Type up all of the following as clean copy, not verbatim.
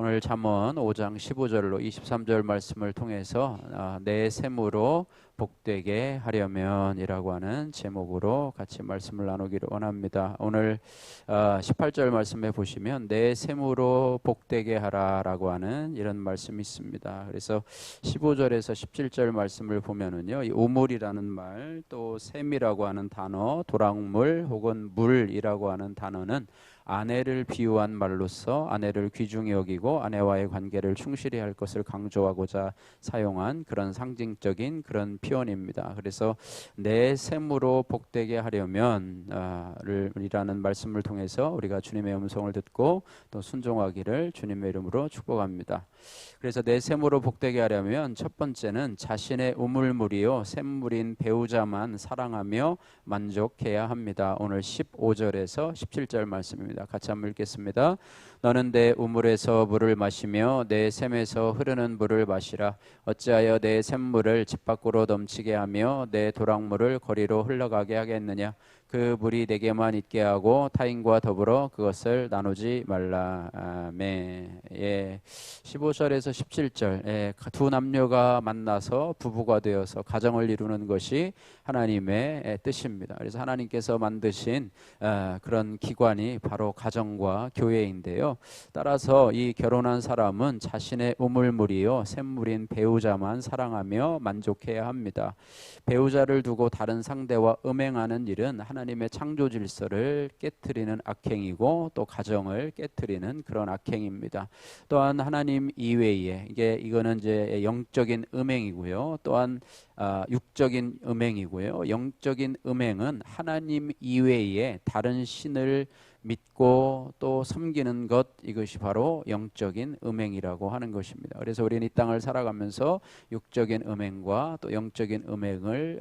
오늘 잠언 5장 15절로 23절 말씀을 통해서 내 셈으로 복되게 하려면이라고 하는 제목으로 같이 말씀을 나누기를 원합니다. 오늘 18절 말씀에 보시면 내 셈으로 복되게 하라라고 하는 이런 말씀이 있습니다. 그래서 15절에서 17절 말씀을 보면은요, 이 우물이라는 말, 또 셈이라고 하는 단어, 도랑물 혹은 물이라고 하는 단어는 아내를 비유한 말로서 아내를 귀중히 여기고 아내와의 관계를 충실히 할 것을 강조하고자 사용한 그런 상징적인 그런 표현입니다. 그래서 내 셈으로 복되게 하려면 이라는 말씀을 통해서 우리가 주님의 음성을 듣고 또 순종하기를 주님의 이름으로 축복합니다. 그래서 내 셈으로 복되게 하려면 첫 번째는 자신의 우물물이요 샘물인 배우자만 사랑하며 만족해야 합니다. 오늘 15절에서 17절 말씀입니다. 같이 한번 읽겠습니다. 너는 내 우물에서 물을 마시며 내 샘에서 흐르는 물을 마시라. 어찌하여 내 샘물을 집 밖으로 넘치게 하며 내 도랑물을 거리로 흘러가게 하겠느냐. 그 물이 내게만 있게 하고 타인과 더불어 그것을 나누지 말라. 아멘. 15절에서 17절 두 남녀가 만나서 부부가 되어서 가정을 이루는 것이 하나님의 뜻입니다. 그래서 하나님께서 만드신 그런 기관이 바로 가정과 교회인데요. 따라서 이 결혼한 사람은 자신의 우물물이요 샘물인 배우자만 사랑하며 만족해야 합니다. 배우자를 두고 다른 상대와 음행하는 일은 하나님의 창조 질서를 깨트리는 악행이고 또 가정을 깨트리는 그런 악행입니다. 또한 하나님 이외에 이거는 이제 영적인 음행이고요. 또한 육적인 음행이고요. 영적인 음행은 하나님 이외에 다른 신을 믿고 또 섬기는 것, 이것이 바로 영적인 음행이라고 하는 것입니다. 그래서 우리는 이 땅을 살아가면서 육적인 음행과 또 영적인 음행을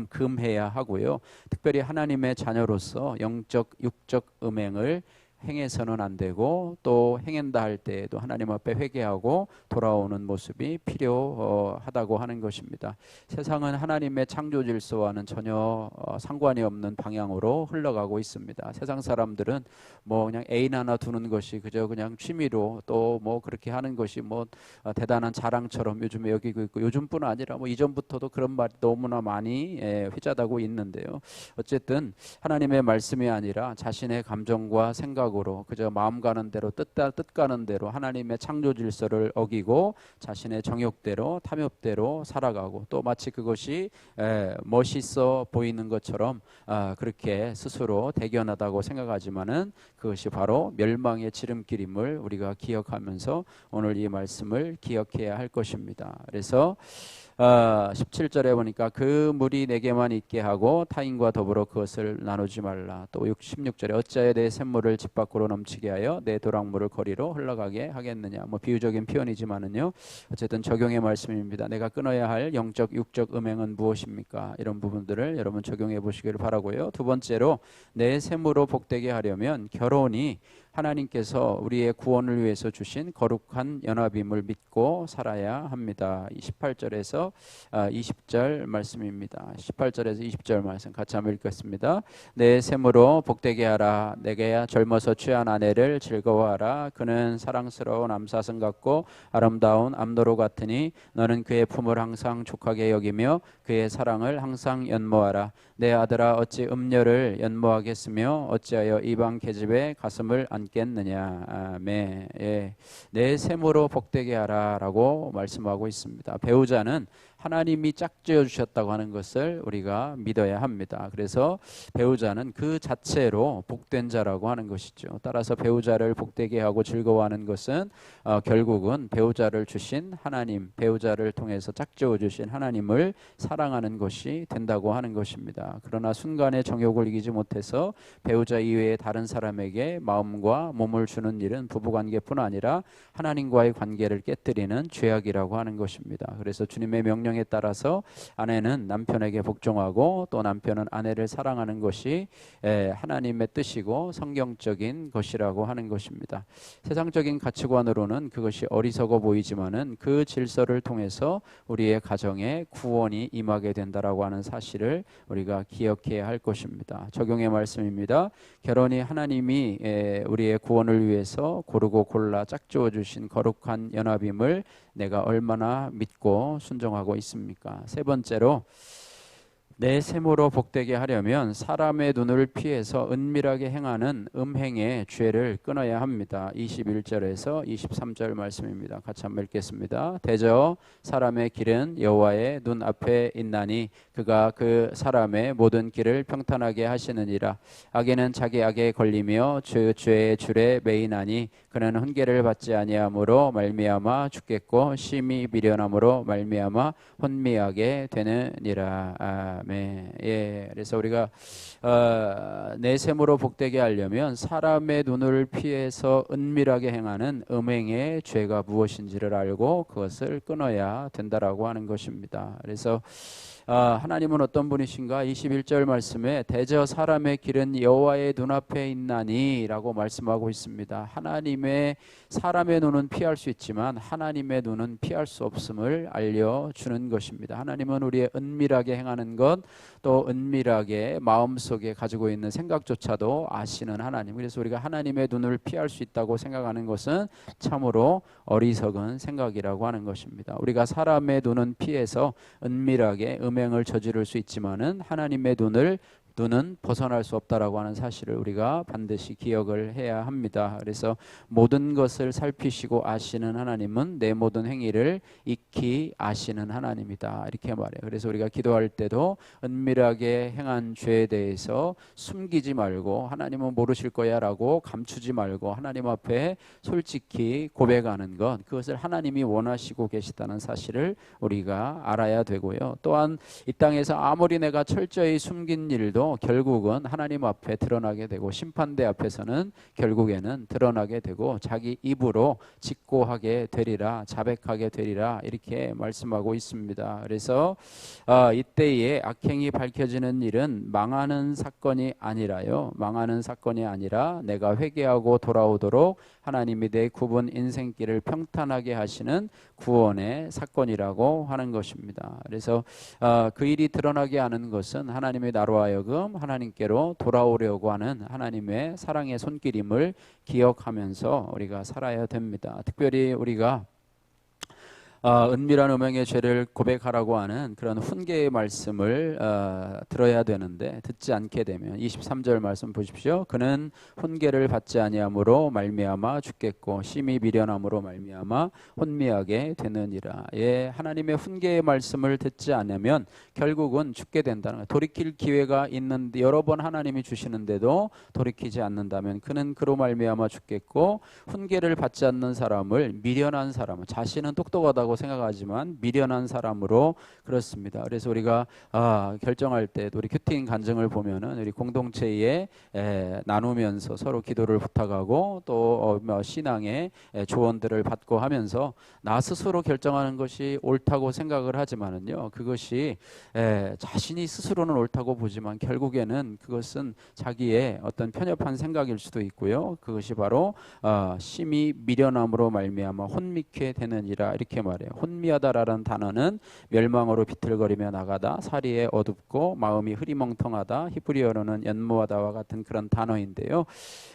금해야 하고요. 특별히 하나님의 자녀로서 영적, 육적 음행을 행해서는 안 되고 또 행한다 할 때에도 하나님 앞에 회개하고 돌아오는 모습이 필요하다고 하는 것입니다. 세상은 하나님의 창조 질서와는 전혀 상관이 없는 방향으로 흘러가고 있습니다. 세상 사람들은 뭐 그냥 애인 하나 두는 것이 그저 그냥 취미로 또 뭐 그렇게 하는 것이 뭐 대단한 자랑처럼 요즘에 여기고 있고, 요즘뿐 아니라 뭐 이전부터도 그런 말이 너무나 많이 회자되고 있는데요. 어쨌든 하나님의 말씀이 아니라 자신의 감정과 생각으로 그저 마음 가는 대로 뜻 가는 대로 하나님의 창조 질서를 어기고 자신의 정욕대로 탐욕대로 살아가고 또 마치 그것이 멋있어 보이는 것처럼 그렇게 스스로 대견하다고 생각하지만은 그것이 바로 멸망의 지름길임을 우리가 기억하면서 오늘 이 말씀을 기억해야 할 것입니다. 그래서 17절에 보니까 그 물이 내게만 있게 하고 타인과 더불어 그것을 나누지 말라. 또 16절에 어찌하여 내 샘물을 집 밖으로 넘치게 하여 내 도랑물을 거리로 흘러가게 하겠느냐. 뭐 비유적인 표현이지만은요, 어쨌든 적용의 말씀입니다. 내가 끊어야 할 영적, 육적 음행은 무엇입니까? 이런 부분들을 여러분 적용해 보시기를 바라고요. 두 번째로 내 샘으로 복되게 하려면 결혼이 하나님께서 우리의 구원을 위해서 주신 거룩한 연합임을 믿고 살아야 합니다. 18절에서 20절 말씀입니다. 18절에서 20절 말씀 같이 한번 읽겠습니다. 내 셈으로 복되게 하라. 내게야 젊어서 취한 아내를 즐거워하라. 그는 사랑스러운 암사슴 같고 아름다운 암노루 같으니 너는 그의 품을 항상 족하게 여기며 그의 사랑을 항상 연모하라. 내 아들아 어찌 음녀를 연모하겠으며 어찌하여 이방 계집의 가슴을 안겠느냐. 아멘. 내 셈으로 복되게 하라라고 말씀하고 있습니다. 배우자는 하나님이 짝지어 주셨다고 하는 것을 우리가 믿어야 합니다. 그래서 배우자는 그 자체로 복된 자라고 하는 것이죠. 따라서 배우자를 복되게 하고 즐거워하는 것은 결국은 배우자를 주신 하나님, 배우자를 통해서 짝지어 주신 하나님을 사랑하는 것이 된다고 하는 것입니다. 그러나 순간의 정욕을 이기지 못해서 배우자 이외의 다른 사람에게 마음과 몸을 주는 일은 부부관계뿐 아니라 하나님과의 관계를 깨뜨리는 죄악이라고 하는 것입니다. 그래서 주님의 명령에 성향에 따라서 아내는 남편에게 복종하고 또 남편은 아내를 사랑하는 것이 하나님의 뜻이고 성경적인 것이라고 하는 것입니다. 세상적인 가치관으로는 그것이 어리석어 보이지만은 그 질서를 통해서 우리의 가정에 구원이 임하게 된다라고 하는 사실을 우리가 기억해야 할 것입니다. 적용의 말씀입니다. 결혼이 하나님이 우리의 구원을 위해서 고르고 골라 짝지어 주신 거룩한 연합임을 내가 얼마나 믿고 순종하고 있습니까? 세 번째로, 내 세모로 복되게 하려면 사람의 눈을 피해서 은밀하게 행하는 음행의 죄를 끊어야 합니다. 21절에서 23절 말씀입니다. 같이 한번 읽겠습니다. 대저 사람의 길은 여호와의 눈 앞에 있나니 그가 그 사람의 모든 길을 평탄하게 하시느니라. 악인은 자기 악에 걸리며 죄의 줄에 매이나니 그는 훈계를 받지 아니함으로 말미암아 죽겠고 심히 미련함으로 말미암아 혼미하게 되느니라. 그래서 우리가 내셈으로 복되게 하려면 사람의 눈을 피해서 은밀하게 행하는 음행의 죄가 무엇인지를 알고 그것을 끊어야 된다라고 하는 것입니다. 그래서 하나님은 어떤 분이신가? 21절 말씀에 대저 사람의 길은 여호와의 눈앞에 있나니 라고 말씀하고 있습니다. 사람의 눈은 피할 수 있지만 하나님의 눈은 피할 수 없음을 알려주는 것입니다. 하나님은 우리의 은밀하게 행하는 것, 또 은밀하게 마음속에 가지고 있는 생각조차도 아시는 하나님. 그래서 우리가 하나님의 눈을 피할 수 있다고 생각하는 것은 참으로 어리석은 생각이라고 하는 것입니다. 우리가 사람의 눈은 피해서 은밀하게 음행을 저지를 수 있지만은 하나님의 눈은 벗어날 수 없다라고 하는 사실을 우리가 반드시 기억을 해야 합니다. 그래서 모든 것을 살피시고 아시는 하나님은 내 모든 행위를 익히 아시는 하나님이다, 이렇게 말해요. 그래서 우리가 기도할 때도 은밀하게 행한 죄에 대해서 숨기지 말고 하나님은 모르실 거야 라고 감추지 말고 하나님 앞에 솔직히 고백하는 것, 그것을 하나님이 원하시고 계시다는 사실을 우리가 알아야 되고요. 또한 이 땅에서 아무리 내가 철저히 숨긴 일도 결국은 하나님 앞에 드러나게 되고 심판대 앞에서는 결국에는 드러나게 되고 자기 입으로 직고하게 되리라, 자백하게 되리라, 이렇게 말씀하고 있습니다. 그래서 이때에 악행이 밝혀지는 일은 망하는 사건이 아니라요, 망하는 사건이 아니라 내가 회개하고 돌아오도록 하나님이 내 굽은 인생길을 평탄하게 하시는 구원의 사건이라고 하는 것입니다. 그래서 그 일이 드러나게 하는 것은 하나님의 나로 하여금 하나님께로 돌아오려고 하는 하나님의 사랑의 손길임을 기억하면서 우리가 살아야 됩니다. 특별히 우리가 은밀한 음행의 죄를 고백하라고 하는 그런 훈계의 말씀을 들어야 되는데 듣지 않게 되면 23절 말씀 보십시오. 그는 훈계를 받지 아니함으로 말미암아 죽겠고 심히 미련함으로 말미암아 혼미하게 되느니라. 하나님의 훈계의 말씀을 듣지 않으면 결국은 죽게 된다는 거예요. 돌이킬 기회가 있는데 여러 번 하나님이 주시는데도 돌이키지 않는다면 그는 그로 말미암아 죽겠고, 훈계를 받지 않는 사람을 미련한 사람, 자신은 똑똑하다고 생각하지만 미련한 사람으로 그렇습니다. 그래서 우리가 결정할 때 우리 큐팅 간증을 보면은 우리 공동체에 나누면서 서로 기도를 부탁하고 또 신앙의 조언들을 받고 하면서 나 스스로 결정하는 것이 옳다고 생각을 하지만은요, 그것이 자신이 스스로는 옳다고 보지만 결국에는 그것은 자기의 어떤 편협한 생각일 수도 있고요. 그것이 바로 심히 미련함으로 말미암아 혼미케 되느니라, 이렇게 말해요. 혼미하다라는 단어는 멸망으로 비틀거리며 나가다, 사리에 어둡고 마음이 흐리멍텅하다, 히브리어로는 연모하다와 같은 그런 단어인데요.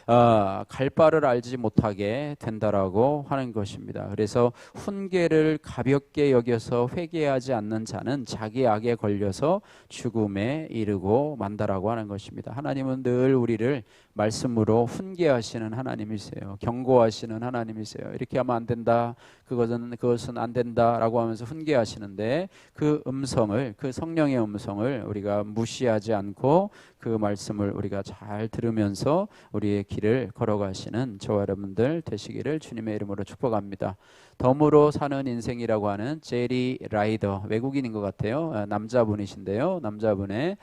갈 바를 알지 못하게 된다라고 하는 것입니다. 그래서 훈계를 가볍게 여겨서 회개하지 않는 자는 자기 악에 걸려서 죽음에 이르고 만다라고 하는 것입니다. 하나님은 늘 우리를 말씀으로 훈계하시는 하나님이세요. 경고하시는 하나님이세요. 이렇게 하면 안 된다, 그것은 안 된다라고 하면서 훈계하시는데 그 음성을, 그 성령의 음성을 우리가 무시하지 않고 그 말씀을 우리가 잘 들으면서 우리의 길을 걸어가시는 저와 여러분들 되시기를 주님의 이름으로 축복합니다. 덤으로 사는 인생이라고 하는 제리 라이더, 외국인인 것 같아요. 남자분이신데요. 남자분의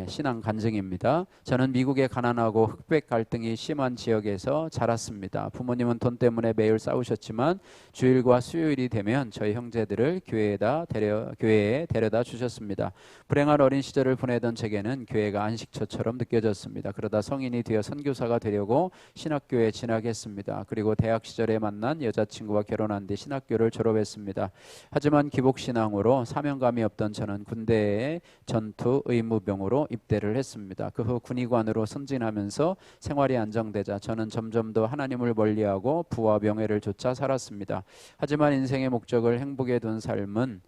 신앙 간증입니다. 저는 미국의 가난하고 흑백 갈등이 심한 지역에서 자랐습니다. 부모님은 돈 때문에 매일 싸우셨지만 주일 주일과 수요일이 되면 저희 형제들을 교회에 데려다 주셨습니다. 불행한 어린 시절을 보내던 제게는 교회가 안식처처럼 느껴졌습니다. 그러다 성인이 되어 선교사가 되려고 신학교에 진학했습니다. 그리고 대학 시절에 만난 여자친구와 결혼한 뒤 신학교를 졸업했습니다. 하지만 기복신앙으로 사명감이 없던 저는 군대에 전투 의무병으로 입대를 했습니다. 그 후 군의관으로 승진하면서 생활이 안정되자 저는 점점 더 하나님을 멀리하고 부와 명예를 쫓아 살았습니다. 하지만 인생의 목적을 행복에 둔 삶은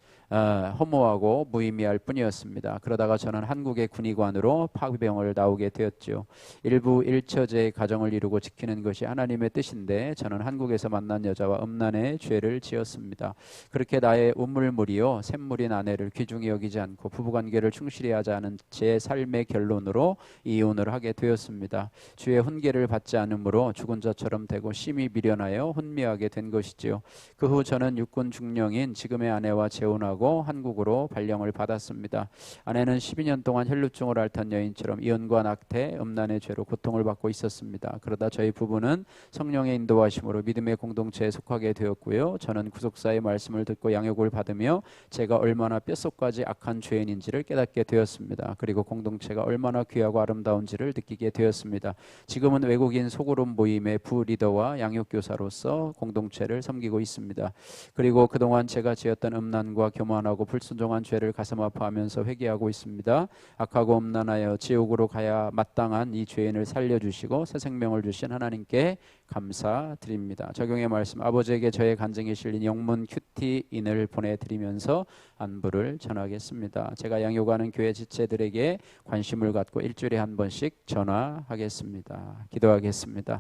허무하고 무의미할 뿐이었습니다. 그러다가 저는 한국의 군의관으로 파병을 나오게 되었죠. 일부 일처제의 가정을 이루고 지키는 것이 하나님의 뜻인데 저는 한국에서 만난 여자와 음란의 죄를 지었습니다. 그렇게 나의 우물물이요 샘물인 아내를 귀중히 여기지 않고 부부관계를 충실히 하지 않은 제 삶의 결론으로 이혼을 하게 되었습니다. 주의 훈계를 받지 않으므로 죽은 자처럼 되고 심히 미련하여 혼미하게 된 것이지요. 그 후 저는 육군 중령인 지금의 아내와 재혼하고 한국으로 발령을 받았습니다. 아내는 12년 동안 혈루증을 앓던 여인처럼 이혼과 낙태, 음란의 죄로 고통을 받고 있었습니다. 그러다 저희 부부는 성령의 인도하심으로 믿음의 공동체에 속하게 되었고요. 저는 구속사의 말씀을 듣고 양육을 받으며 제가 얼마나 뼛속까지 악한 죄인인지를 깨닫게 되었습니다. 그리고 공동체가 얼마나 귀하고 아름다운지를 느끼게 되었습니다. 지금은 외국인 소그룹 모임의 부리더와 양육교사로서 공동체를 섬기고 있습니다. 그리고 그동안 제가 지었던 음란과 교만하고 불순종한 죄를 가슴 아파하면서 회개하고 있습니다. 악하고 음란하여 지옥으로 가야 마땅한 이 죄인을 살려주시고 새 생명을 주신 하나님께 감사드립니다. 적용의 말씀, 아버지에게 저의 간증이 실린 영문 큐티인을 보내드리면서 안부를 전하겠습니다. 제가 양육하는 교회 지체들에게 관심을 갖고 일주일에 한 번씩 전화하겠습니다. 기도하겠습니다.